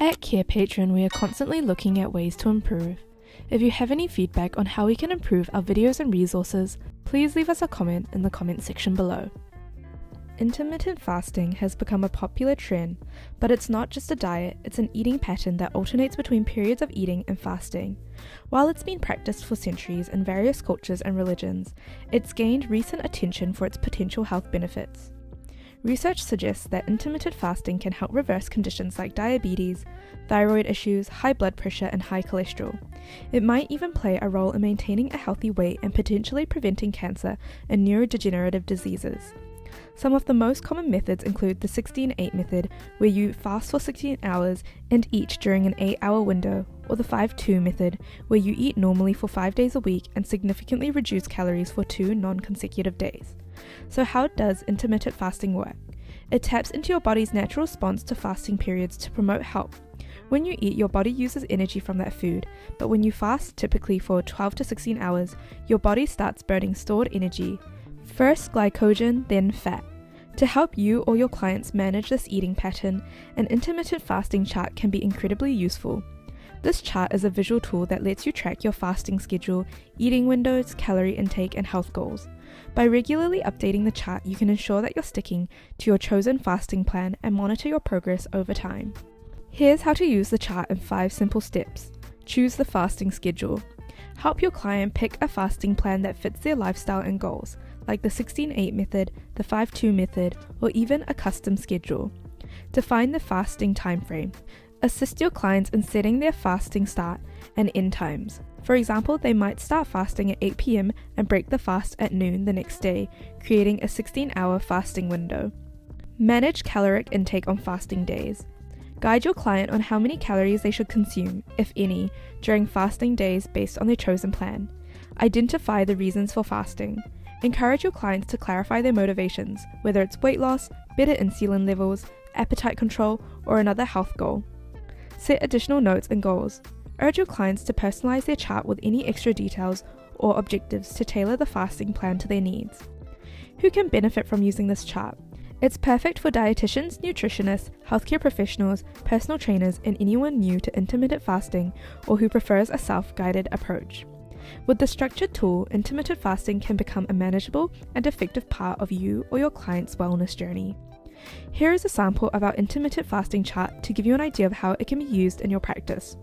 At Carepatron, we are constantly looking at ways to improve. If you have any feedback on how we can improve our videos and resources, please leave us a comment in the comment section below. Intermittent fasting has become a popular trend, but it's not just a diet, it's an eating pattern that alternates between periods of eating and fasting. While it's been practiced for centuries in various cultures and religions, it's gained recent attention for its potential health benefits. Research suggests that intermittent fasting can help reverse conditions like diabetes, thyroid issues, high blood pressure, and high cholesterol. It might even play a role in maintaining a healthy weight and potentially preventing cancer and neurodegenerative diseases. Some of the most common methods include the 16-8 method, where you fast for 16 hours and eat during an 8-hour window, or the 5-2 method, where you eat normally for 5 days a week and significantly reduce calories for 2 non-consecutive days. So how does intermittent fasting work? It taps into your body's natural response to fasting periods to promote health. When you eat, your body uses energy from that food, but when you fast, typically for 12 to 16 hours, your body starts burning stored energy, first glycogen, then fat. To help you or your clients manage this eating pattern, an intermittent fasting chart can be incredibly useful. This chart is a visual tool that lets you track your fasting schedule, eating windows, calorie intake, and health goals. By regularly updating the chart, you can ensure that you're sticking to your chosen fasting plan and monitor your progress over time. Here's how to use the chart in 5 simple steps. Choose the fasting schedule. Help your client pick a fasting plan that fits their lifestyle and goals, like the 16-8 method, the 5-2 method, or even a custom schedule. Define the fasting time frame. Assist your clients in setting their fasting start and end times. For example, they might start fasting at 8 p.m. and break the fast at noon the next day, creating a 16-hour fasting window. Manage caloric intake on fasting days. Guide your client on how many calories they should consume, if any, during fasting days based on their chosen plan. Identify the reasons for fasting. Encourage your clients to clarify their motivations, whether it's weight loss, better insulin levels, appetite control, or another health goal. Set additional notes and goals. Urge your clients to personalize their chart with any extra details or objectives to tailor the fasting plan to their needs. Who can benefit from using this chart? It's perfect for dietitians, nutritionists, healthcare professionals, personal trainers, and anyone new to intermittent fasting or who prefers a self-guided approach. With the structured tool, intermittent fasting can become a manageable and effective part of you or your client's wellness journey. Here is a sample of our intermittent fasting chart to give you an idea of how it can be used in your practice.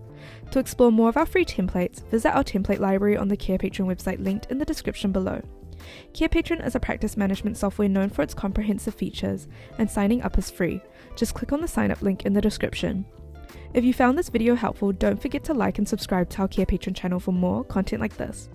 To explore more of our free templates, visit our template library on the Carepatron website linked in the description below. Carepatron is a practice management software known for its comprehensive features, and signing up is free. Just click on the sign up link in the description. If you found this video helpful, don't forget to like and subscribe to our Carepatron channel for more content like this.